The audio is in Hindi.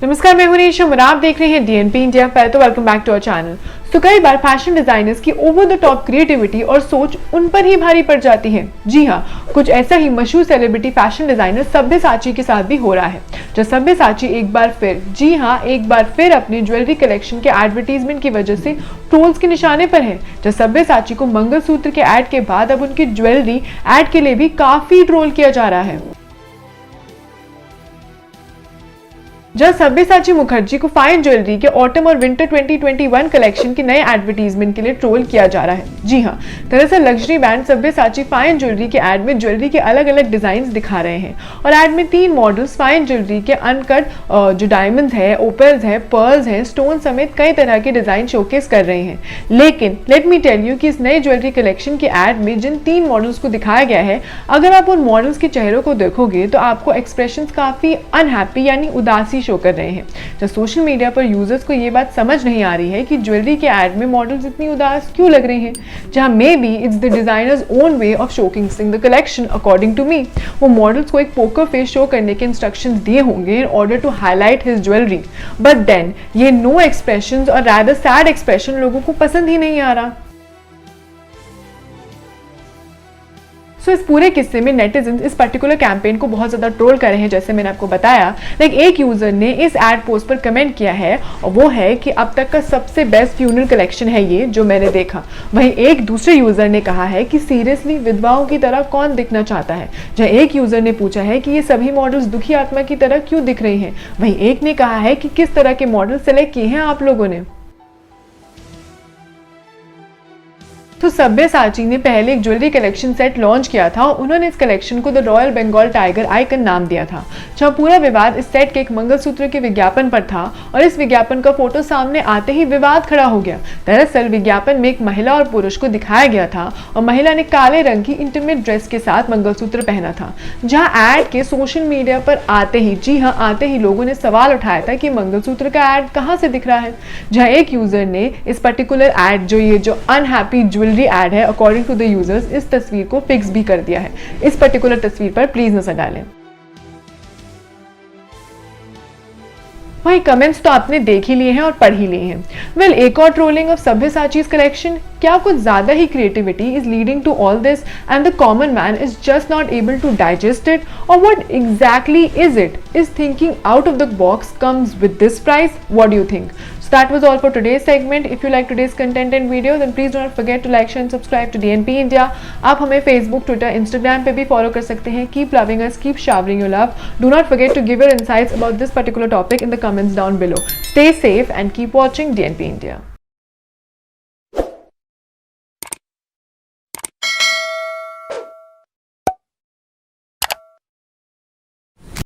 नमस्कार, मैं हूं रेशम और आप देख रहे हैं डीएनपी इंडिया। पहले तो welcome back to our channel. तो कई बार फैशन डिजाइनर्स की ओवर द टॉप क्रिएटिविटी और सोच उन पर ही भारी पड़ जाती है। जी हाँ, कुछ ऐसा ही मशहूर सेलिब्रिटी फैशन डिजाइनर सब्यसाची के साथ भी हो रहा है। जो सब्यसाची एक बार फिर अपने ज्वेलरी कलेक्शन के एडवर्टीजमेंट की वजह से ट्रोल्स के निशाने पर है। जो सब्यसाची को मंगलसूत्र के एड के बाद अब उनकी ज्वेलरी एड के लिए भी काफी ट्रोल किया जा रहा है। जहां सब्यसाची मुखर्जी को फाइन ज्वेलरी के ऑटम और विंटर 2021 कलेक्शन के नए एडवर्टीजमेंट के लिए ट्रोल किया जा रहा है। जी हाँ, दरअसल luxury brand Sabyasachi fine jewellery के एड में ज्वेलरी के अलग अलग डिजाइन दिखा रहे हैं और एड में 3 मॉडल्स फाइन ज्वेलरी के अनकट जो डायमंड्स है, ओपल्स है, पर्ल्स है, स्टोन समेत कई तरह के डिजाइन शोकेस कर रहे हैं। लेकिन लेट मी टेल यू कि इस नई ज्वेलरी कलेक्शन के एड में जिन 3 मॉडल्स को दिखाया गया है, अगर आप उन मॉडल्स के चेहरों को देखोगे तो आपको एक्सप्रेशन काफी अनहैप्पी यानी उदासी शो कर रहे हैं। जब सोशल मीडिया पर यूजर्स को ये बात समझ नहीं आ रही है कि ज्वेलरी के एड में मॉडल्स इतनी उदास क्यों लग रहे हैं, जहां maybe it's the designer's own way of showcasing the collection. According to me, वो मॉडल्स को एक पोकर फेस शो करने के इंस्ट्रक्शंस दिए होंगे in order to highlight his jewellery, but then ये नो एक्सप्रेशंस और रादर सैड एक्सप्रेशन लोगों को पसंद ही नहीं आ रहा। इस पूरे किस्से में नेटिजन्स इस पर्टिकुलर कैंपेन को बहुत ज्यादा ट्रोल कर रहे हैं, जैसे मैंने आपको बताया। लेकिन एक यूजर ने इस एड पोस्ट पर कमेंट किया है और वो है कि अब तक का सबसे बेस्ट फ्यूनरल कलेक्शन है ये जो मैंने देखा। वहीं एक दूसरे यूजर ने कहा है कि सीरियसली विधवाओं की तरह कौन दिखना चाहता है। जहां एक यूजर ने पूछा है कि ये सभी मॉडल्स दुखी आत्मा की तरह क्यों दिख रही हैं। वहीं एक ने कहा है कि किस तरह के मॉडल सेलेक्ट किए हैं आप लोगों ने। तो सब्यसाची ने पहले एक ज्वेलरी कलेक्शन सेट लॉन्च किया था और उन्होंने इस कलेक्शन को the royal Bengal tiger icon नाम दिया था। जहां पूरा विवाद इस सेट के एक मंगलसूत्र के विज्ञापन पर था और इस विज्ञापन का फोटो सामने आते ही विवाद खड़ा हो गया। दरअसल विज्ञापन में एक महिला और पुरुष को दिखाया गया था और महिला ने काले रंग की इंटीमेट ड्रेस के साथ मंगलसूत्र पहना था। जहाँ एड के सोशल मीडिया पर आते ही, जी हाँ आते ही, लोगों ने सवाल उठाया था कि मंगलसूत्र का एड कहाँ से दिख रहा है। जहाँ एक यूजर ने इस पर्टिकुलर एड जो अनहैप्पी ज्वेलरी एड है अकॉर्डिंग टू द यूजर्स, इस तस्वीर को फिक्स भी कर दिया है। इस पर्टिकुलर तस्वीर पर प्लीज नजर डालें। वही कमेंट्स तो आपने देख ही लिए हैं और पढ़ ही लिए हैं। वेल, एक और ट्रोलिंग ऑफ सब्यसाचीज कलेक्शन। क्या कुछ ज्यादा ही creativity is leading to all this and the common man is just not able to digest it, और what exactly is it? Is thinking out of the box comes with this price? What do you think? So that was all for today's segment. If you like today's content and video, then please do not forget to like, share and subscribe to DNP India. आप हमें Facebook, Twitter, Instagram पे भी follow कर सकते हैं. Keep loving us, keep showering your love. Do not forget to give your insights about this particular topic in the comments down below. Stay safe and keep watching DNP India.